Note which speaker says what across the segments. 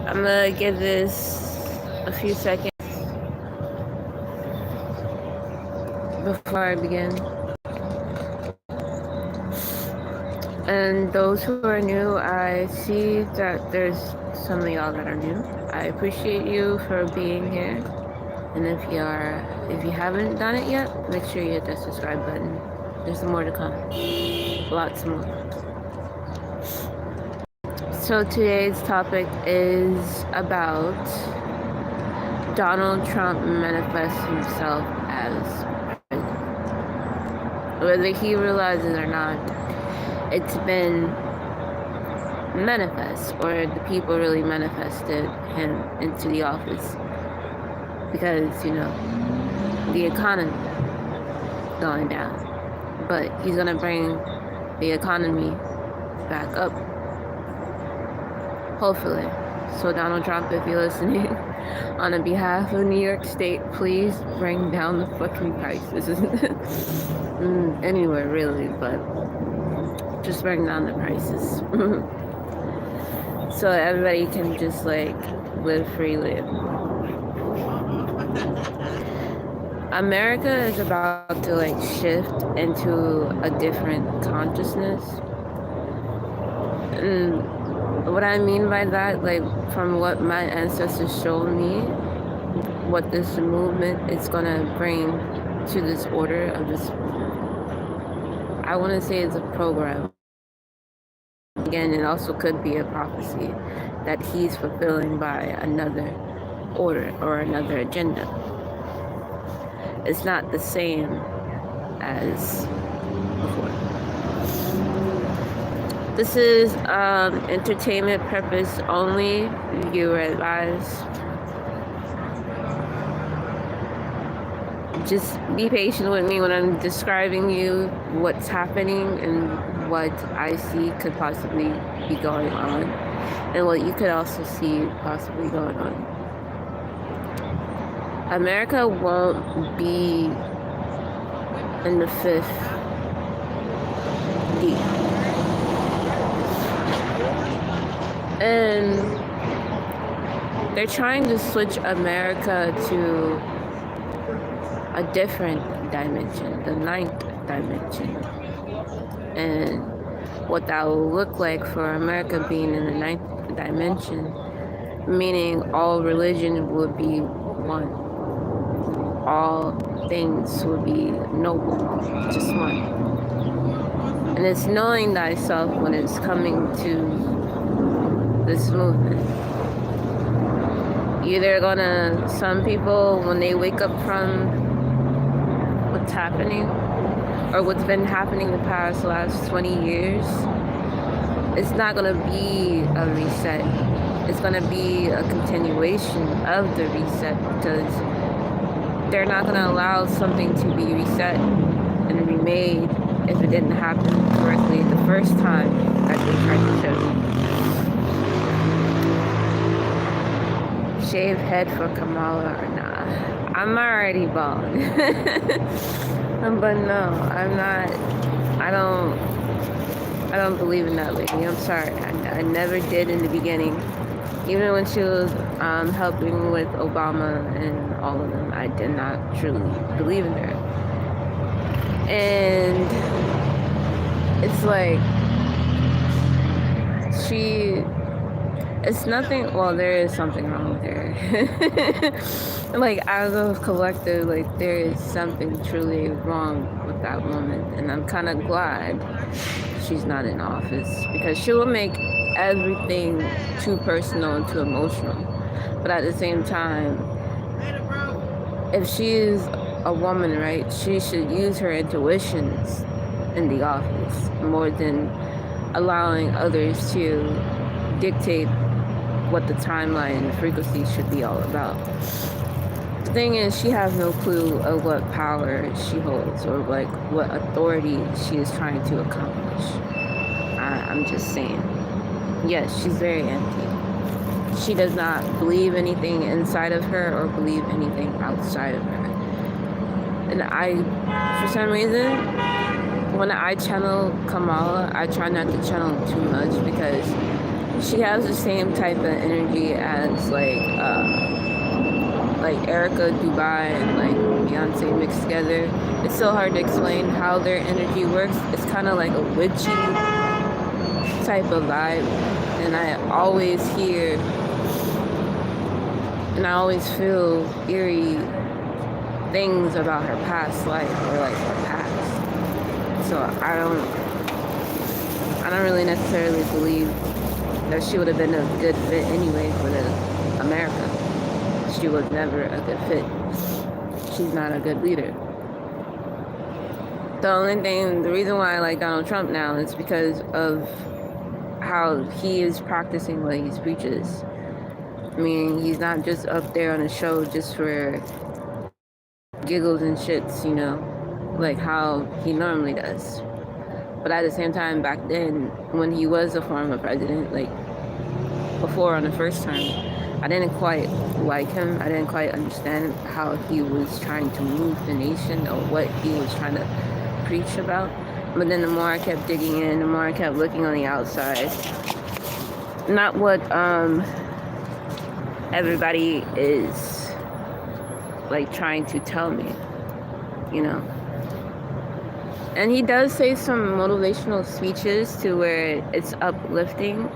Speaker 1: I'm gonna give this a few seconds before I begin. And those who are new, I see that there's some of y'all that are new. I appreciate you for being here. And if you haven't done it yet, make sure you hit that subscribe button. There's more to come. Lots more. So today's topic is about Donald Trump manifests himself as president. Whether he realizes it or not, it's been manifest, or the people really manifested him into the office because, the economy going down. But he's going to bring the economy back up, hopefully. So Donald Trump, if you're listening, on the behalf of New York State, please bring down the fucking prices. Anywhere really, but just bring down the prices. So everybody can just live freely. America is about to shift into a different consciousness. And what I mean by that, from what my ancestors showed me, what this movement is gonna bring to this order of this, I want to say it's a program. Again, it also could be a prophecy that he's fulfilling by another order or another agenda. It's not the same as before. This is entertainment purpose only. Viewer advised. Just be patient with me when I'm describing you what's happening and what I see could possibly be going on, and what you could also see possibly going on. America won't be in the fifth D. And they're trying to switch America to a different dimension, the ninth dimension. And what that will look like for America being in the ninth dimension, meaning all religion would be one. All things would be noble, just one. And it's knowing thyself when it's coming to this movement. Either some people, when they wake up from what's happening, or what's been happening the last 20 years, it's not going to be a reset. It's going to be a continuation of the reset, because they're not going to allow something to be reset and remade if it didn't happen correctly the first time that they tried to show you. Shave head for Kamala or not? I'm already bald. But no, I'm not. I don't believe in that lady. I'm sorry. I never did in the beginning. Even when she was helping with Obama and all of them, I did not truly believe in her. And it's it's nothing, well, there is something wrong with her. As a collective, there is something truly wrong with that woman. And I'm kind of glad she's not in office, because she will make everything too personal and too emotional. But at the same time, if she is a woman, right, she should use her intuitions in the office more than allowing others to dictate what the timeline and the frequency should be all about. The thing is, she has no clue of what power she holds, or what authority she is trying to accomplish. I'm just saying. Yes, she's very empty. She does not believe anything inside of her or believe anything outside of her. And for some reason, when I channel Kamala, I try not to channel too much, because she has the same type of energy as like Erica Dubai and like Beyonce mixed together. It's so hard to explain how their energy works. It's kind of like a witchy type of vibe, and I always hear and I always feel eerie things about her past life or like her past. So I don't really necessarily believe that she would have been a good fit anyway for the America. She was never a good fit. She's not a good leader. The reason why I like Donald Trump now is because of how he is practicing what he preaches. I mean, he's not just up there on a show just for giggles and shits, you know, like how he normally does. But at the same time, back then, when he was a former president, like before on the first term, I didn't quite like him. I didn't quite understand how he was trying to move the nation or what he was trying to preach about. But then the more I kept digging in, the more I kept looking on the outside. Not what everybody is like trying to tell me, you know. And he does say some motivational speeches to where it's uplifting.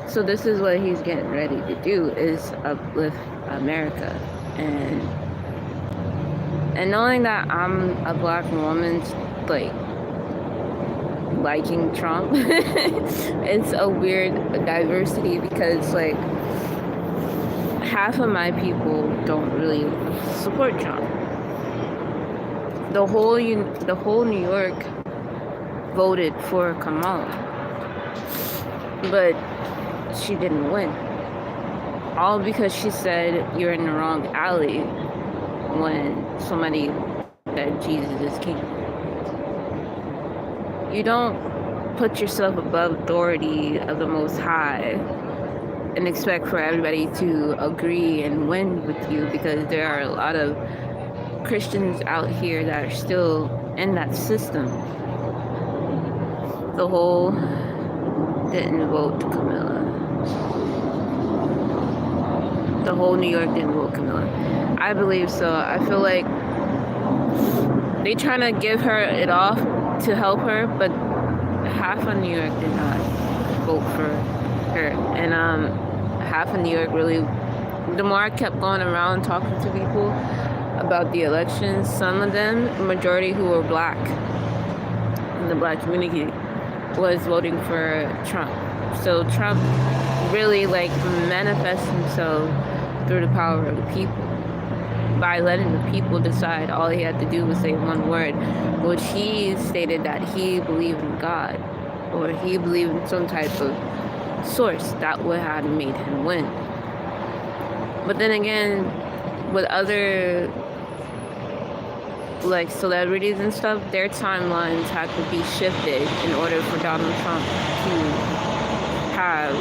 Speaker 1: So this is what he's getting ready to do, is uplift America. And knowing that I'm a black woman, like, liking Trump, it's a weird diversity because, like, half of my people don't really support Trump. The whole New York voted for Kamala, but she didn't win. All because she said you're in the wrong alley when somebody said Jesus is king. You don't put yourself above authority of the Most High and expect for everybody to agree and win with you, because there are a lot of Christians out here that are still in that system. The whole didn't vote Camilla. The whole New York didn't vote Camilla. I believe so. I feel like they trying to give her it off to help her, but half of New York did not vote for her. And half of New York really, the more I kept going around talking to people about the elections, some of them, the majority who were black in the black community, was voting for Trump. So Trump really like manifests himself through the power of the people by letting the people decide. All he had to do was say one word, which he stated that he believed in God, or he believed in some type of source that would have made him win. But then again, with other like celebrities and stuff, their timelines had to be shifted in order for Donald Trump to have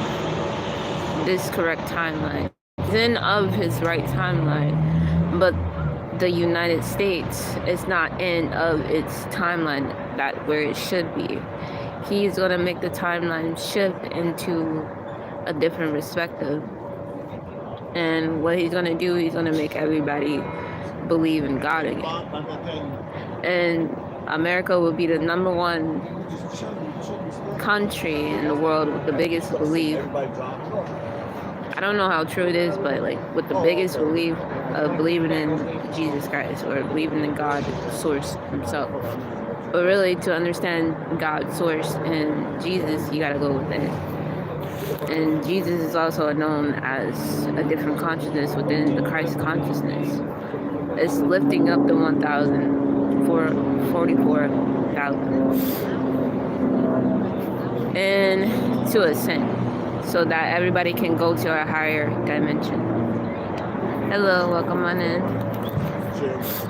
Speaker 1: this correct timeline. Then of his right timeline, but the United States is not in of its timeline that where it should be. He's gonna make the timeline shift into a different perspective. And what he's gonna do, he's gonna make everybody believe in God again. And America will be the number one country in the world with the biggest belief. I don't know how true it is, but like with the biggest belief of believing in Jesus Christ or believing in God source himself. But really, to understand God's source and Jesus, you gotta go within. And Jesus is also known as a different consciousness within the Christ consciousness. It's lifting up the 44,000 and to ascend, so that everybody can go to a higher dimension. Hello, welcome on in.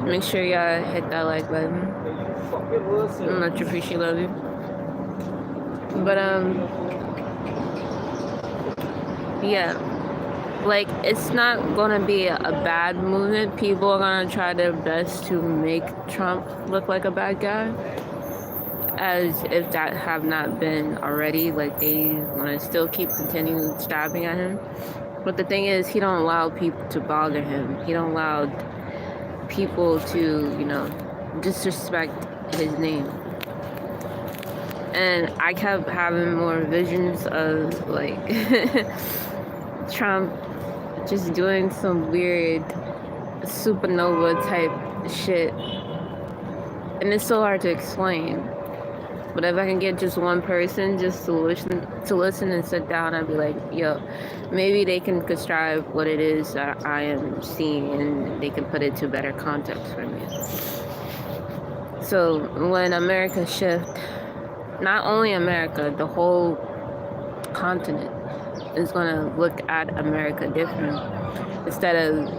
Speaker 1: Make sure y'all hit that like button. Much appreciate, love you. But yeah, like it's not gonna be a bad movement. People are gonna try their best to make Trump look like a bad guy. as if that have not been already. Like, they want to still keep continuing stabbing at him. But the thing is, he don't allow people to bother him. He don't allow people to, you know, disrespect his name. And I kept having more visions of, like, Trump just doing some weird supernova type shit. And it's so hard to explain. But if I can get just one person just to listen and sit down, I'd be like, yo, maybe they can describe what it is that I am seeing, and they can put it to better context for me. So when America shift, not only America, the whole continent is gonna look at America different. Instead of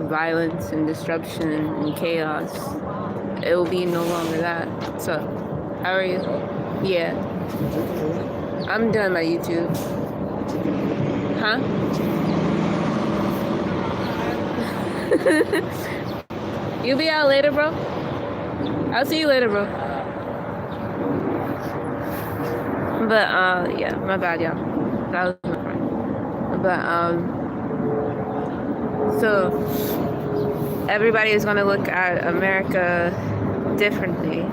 Speaker 1: violence and disruption and chaos, it will be no longer that. So, how are you? Yeah. I'm done my YouTube. Huh? You'll be out later, bro? I'll see you later, bro. But, yeah, my bad, y'all. That was my friend. But, so, everybody is gonna look at America differently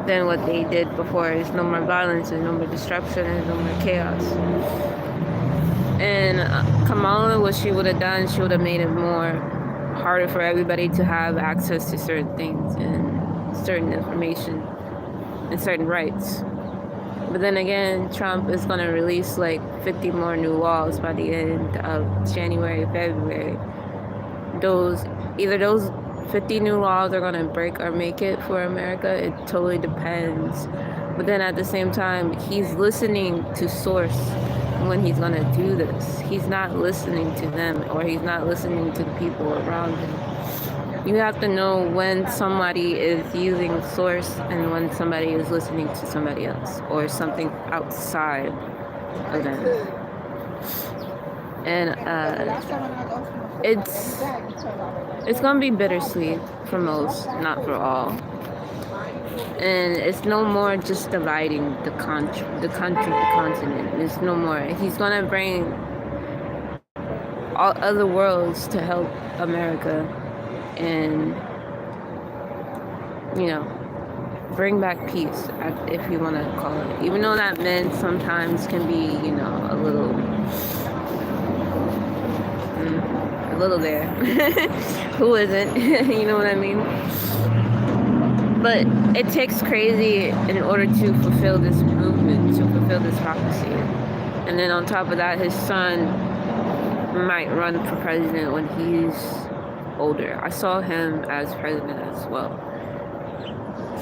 Speaker 1: than what they did before. There's no more violence, there's no more disruption, there's no more chaos. And Kamala, what she would have done, she would have made it more harder for everybody to have access to certain things and certain information and certain rights. But then again, Trump is going to release like 50 more new laws by the end of January, February. Either those 50 new laws are going to break or make it for America. It totally depends. But then at the same time, he's listening to source when he's going to do this. He's not listening to them, or he's not listening to the people around him. You have to know when somebody is using source and when somebody is listening to somebody else or something outside of them. And it's gonna be bittersweet for most, not for all. And it's no more just dividing the continent. It's no more. He's gonna bring all other worlds to help America, and, you know, bring back peace, if you want to call it. Even though that meant sometimes can be, you know, a little there. Who isn't? You know what I mean? But it takes crazy in order to fulfill this movement, to fulfill this prophecy. And then on top of that, his son might run for president when he's older. I saw him as president as well.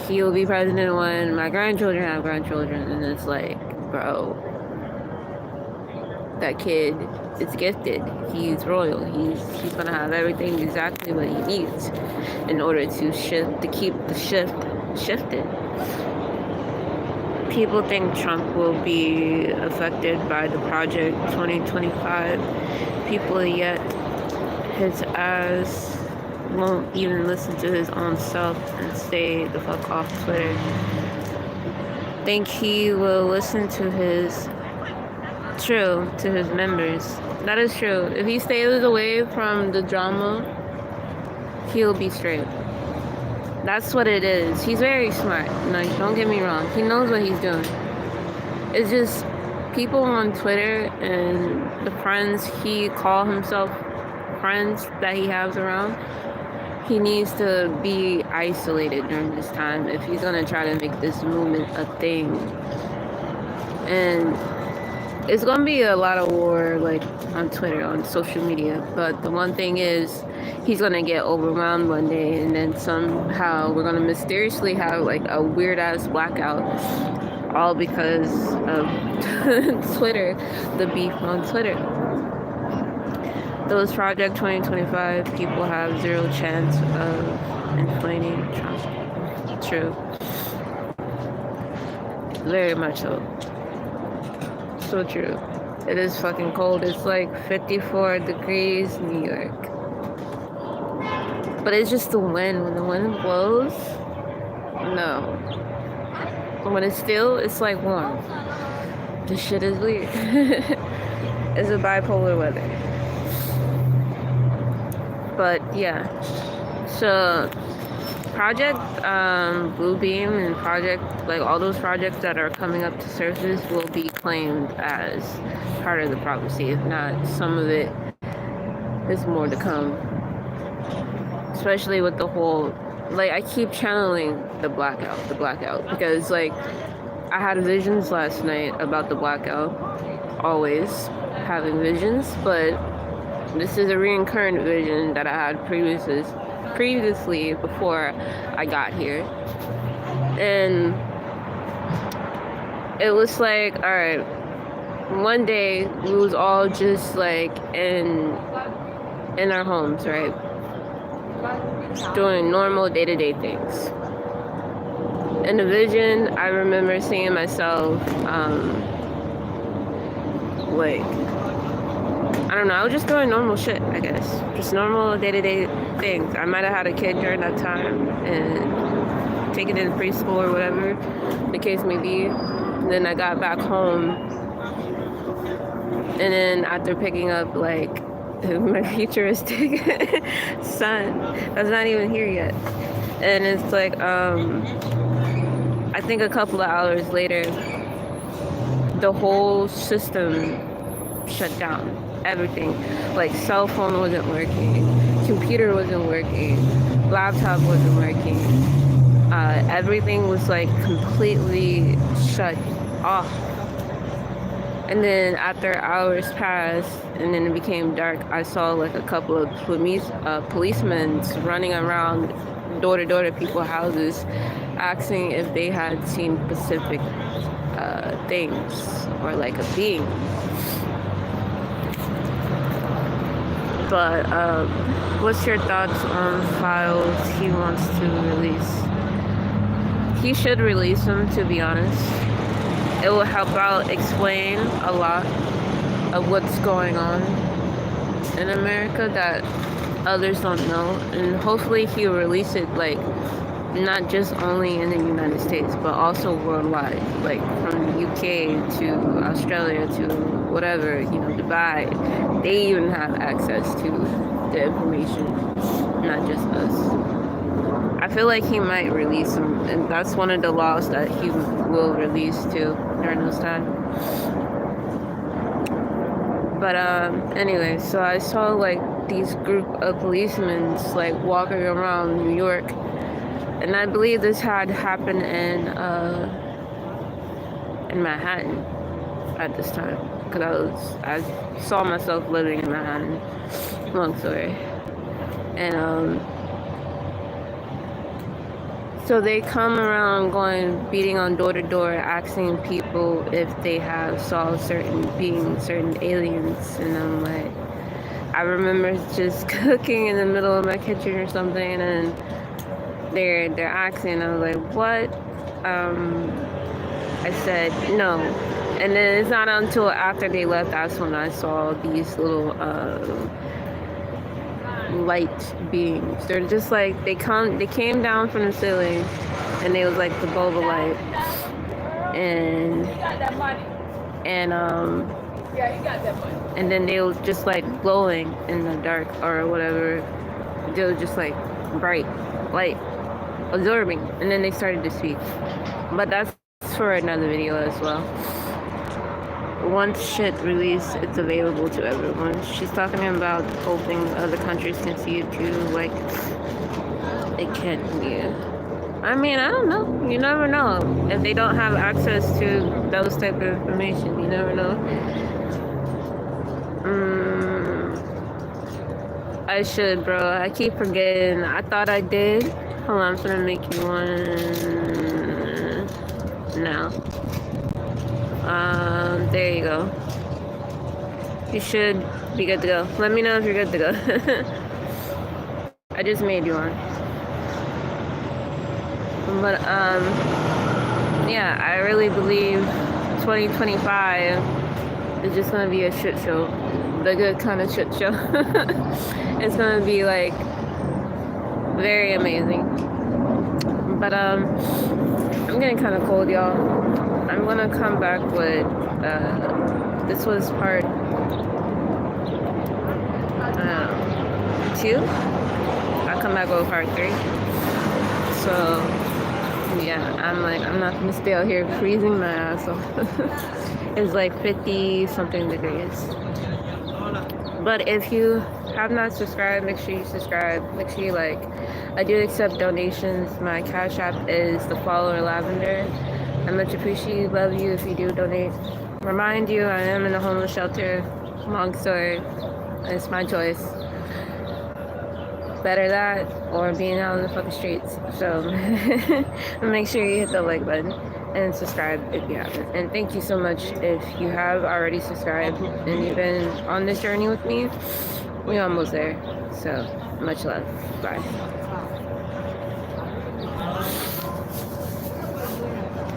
Speaker 1: He'll be president when my grandchildren have grandchildren, and it's like, bro, that kid is gifted. He's royal. He's gonna have everything exactly what he needs in order to keep the shift shifted. People think Trump will be affected by the Project 2025. People yet his ass won't even listen to his own self and stay the fuck off Twitter. Think he will listen to his members. That is true. If he stays away from the drama, he'll be straight. That's what it is. He's very smart. Like, don't get me wrong. He knows what he's doing. It's just people on Twitter and the friends he call himself friends that he has around, he needs to be isolated during this time if he's gonna try to make this movement a thing. And it's gonna be a lot of war, like, on Twitter, on social media. But the one thing is, he's gonna get overwhelmed one day, and then somehow we're gonna mysteriously have like a weird ass blackout, all because of Twitter, the beef on Twitter. Those Project 2025 people have zero chance of inflating Trump. True. Very much so. So true. It is fucking cold. It's like 54 degrees, New York. But it's just the wind. When the wind blows, no. When it's still, it's like warm. This shit is weird. It's a bipolar weather. But yeah, so project Bluebeam and project, like all those projects that are coming up to surface will be claimed as part of the prophecy. If not, some of it is more to come. Especially with the whole, like, I keep channeling the blackout, because like I had visions last night about the blackout, always having visions, but this is a recurrent vision that I had previously before I got here. And it was like, all right, one day we was all just like in our homes, right, doing normal day-to-day things. In the vision, I remember seeing myself like, I don't know, I was just doing normal shit, I guess. Just normal day-to-day things. I might have had a kid during that time and taken it to preschool or whatever the case may be. And then I got back home. And then after picking up, like, my futuristic son that's not even here yet. And it's like, I think a couple of hours later, the whole system shut down. Everything, like cell phone wasn't working, computer wasn't working, laptop wasn't working, everything was like completely shut off. And then after hours passed and then it became dark, I saw like a couple of policemen running around door to door to people's houses asking if they had seen specific things or like a being. But what's your thoughts on files he wants to release? He should release them, to be honest. It will help out explain a lot of what's going on in America that others don't know. And hopefully he'll release it, like, not just only in the United States, but also worldwide. Like, from the UK to Australia to whatever, you know, Dubai. They even have access to the information, not just us. I feel like he might release them, and that's one of the laws that he will release too during this time. But anyway, so I saw like these group of policemen like walking around New York, and I believe this had happened in Manhattan at this time, because I saw myself living in Manhattan. Long story. And so they come around beating on door to door, asking people if they have saw certain beings, certain aliens. And I'm like, I remember just cooking in the middle of my kitchen or something, and they're asking. I was like, what? I said no. And then it's not until after they left that's when I saw these little light beings. They're just like, they came down from the ceiling, and they was like the bulb of light, and then they was just like glowing in the dark or whatever. They were just like bright light, absorbing, and then they started to speak. But that's for another video as well. Once shit released, it's available to everyone. She's talking about hoping other countries can see it too. Like, it can't be. I mean, I don't know. You never know. If they don't have access to those type of information, you never know. I should, bro. I keep forgetting. I thought I did. Hold on, I'm gonna make you one now. There you go. You should be good to go. Let me know if you're good to go. I just made you one. But, yeah, I really believe 2025 is just gonna be a shit show. The good kind of shit show. It's gonna be, like, very amazing. But, getting kind of cold, y'all. I'm gonna come back with, this was part 2. I'll come back with part 3. So, yeah, I'm not gonna stay out here freezing my ass off. It's like 50 something degrees. But if you have not subscribed, make sure you subscribe. Make sure you like. I do accept donations. My Cash App is thefollowerlavender. I much appreciate, love you if you do donate. Remind you, I am in a homeless shelter. Long story. It's my choice. Better that or being out on the fucking streets. So make sure you hit the like button and subscribe if you haven't. And thank you so much if you have already subscribed and you've been on this journey with me. We're almost there. So much love. Bye.